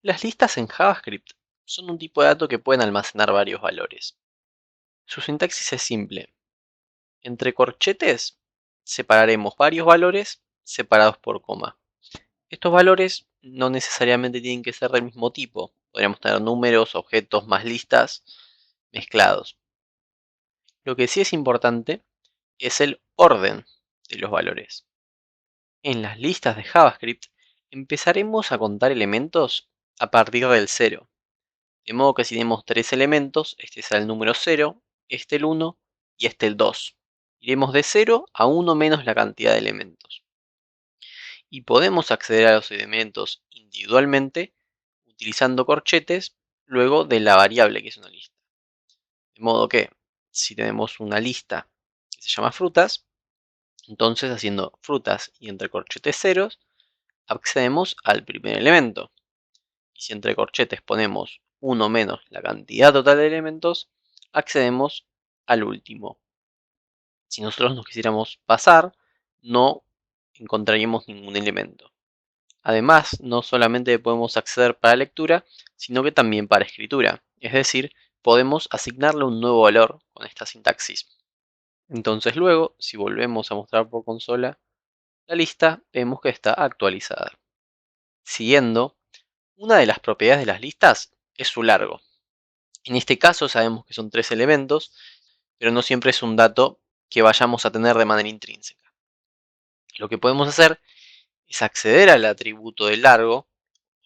Las listas en JavaScript son un tipo de dato que pueden almacenar varios valores. Su sintaxis es simple. Entre corchetes separaremos varios valores separados por coma. Estos valores no necesariamente tienen que ser del mismo tipo. Podríamos tener números, objetos más listas mezclados. Lo que sí es importante es el orden de los valores. En las listas de JavaScript empezaremos a contar elementos a partir del 0. De modo que si tenemos 3 elementos, este será el número 0, este el 1 y este el 2. Iremos de 0 a 1 menos la cantidad de elementos. Y podemos acceder a los elementos individualmente utilizando corchetes luego de la variable que es una lista. De modo que si tenemos una lista que se llama frutas, entonces haciendo frutas y entre corchetes ceros, accedemos al primer elemento. Y si entre corchetes ponemos 1 menos la cantidad total de elementos, accedemos al último. Si nosotros nos quisiéramos pasar, no encontraríamos ningún elemento. Además, no solamente podemos acceder para lectura, sino que también para escritura. Es decir, podemos asignarle un nuevo valor con esta sintaxis. Entonces luego, si volvemos a mostrar por consola la lista, vemos que está actualizada. Siguiendo, una de las propiedades de las listas es su largo. En este caso sabemos que son 3 elementos, pero no siempre es un dato que vayamos a tener de manera intrínseca. Lo que podemos hacer es acceder al atributo de largo,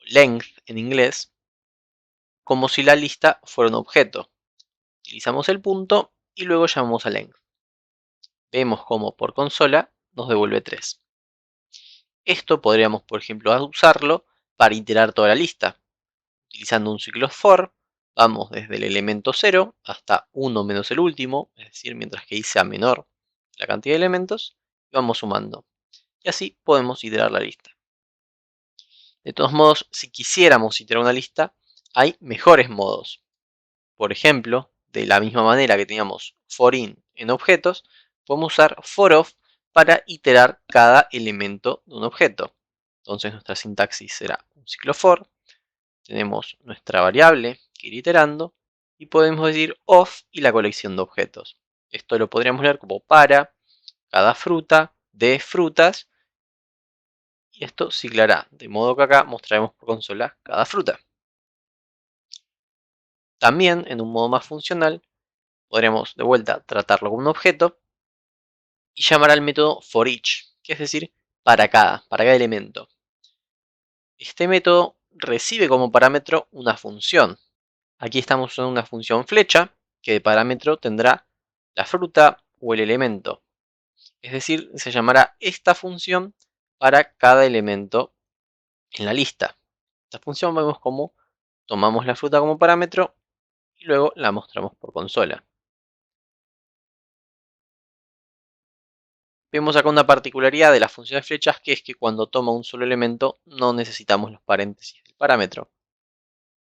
length en inglés, como si la lista fuera un objeto. Utilizamos el punto y luego llamamos a length. Vemos cómo por consola nos devuelve 3. Esto podríamos, por ejemplo, usarlo para iterar toda la lista. Utilizando un ciclo for, vamos desde el elemento 0 hasta 1 menos el último, es decir, mientras que i sea menor la cantidad de elementos, y vamos sumando. Y así podemos iterar la lista. De todos modos, si quisiéramos iterar una lista, hay mejores modos. Por ejemplo, de la misma manera que teníamos for_in en objetos, podemos usar for_of para iterar cada elemento de un objeto. Entonces nuestra sintaxis será un ciclo for, tenemos nuestra variable que ir iterando y podemos decir of y la colección de objetos. Esto lo podríamos leer como para cada fruta de frutas y esto ciclará, de modo que acá mostraremos por consola cada fruta. También, en un modo más funcional, podremos de vuelta tratarlo como un objeto y llamar al método forEach, que es decir, para cada elemento. Este método recibe como parámetro una función. Aquí estamos usando una función flecha, que de parámetro tendrá la fruta o el elemento. Es decir, se llamará esta función para cada elemento en la lista. Esta función vemos cómo tomamos la fruta como parámetro y luego la mostramos por consola. Vemos acá una particularidad de las funciones flechas, que es que cuando toma un solo elemento no necesitamos los paréntesis del parámetro.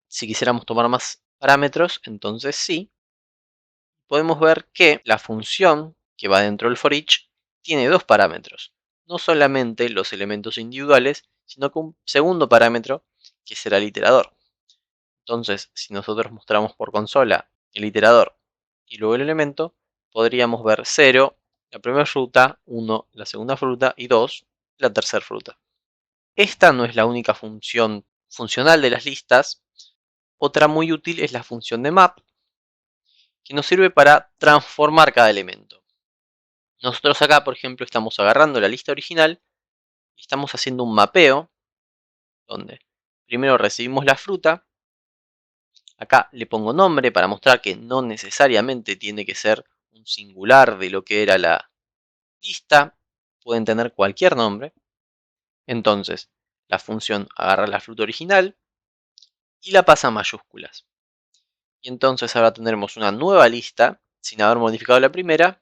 Si quisiéramos tomar más parámetros, entonces sí. Podemos ver que la función que va dentro del forEach tiene dos parámetros. No solamente los elementos individuales, sino que un segundo parámetro que será el iterador. Entonces, si nosotros mostramos por consola el iterador y luego el elemento, podríamos ver 0, la primera fruta, 1, la segunda fruta y 2, la tercera fruta. Esta no es la única función funcional de las listas. Otra muy útil es la función de map, que nos sirve para transformar cada elemento. Nosotros acá, por ejemplo, estamos agarrando la lista original y estamos haciendo un mapeo, donde primero recibimos la fruta. Acá le pongo nombre para mostrar que no necesariamente tiene que ser un singular de lo que era la lista. Pueden tener cualquier nombre. Entonces, la función agarra la fruta original y la pasa a mayúsculas. Y entonces ahora tendremos una nueva lista, sin haber modificado la primera,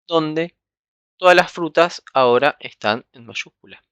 donde todas las frutas ahora están en mayúscula.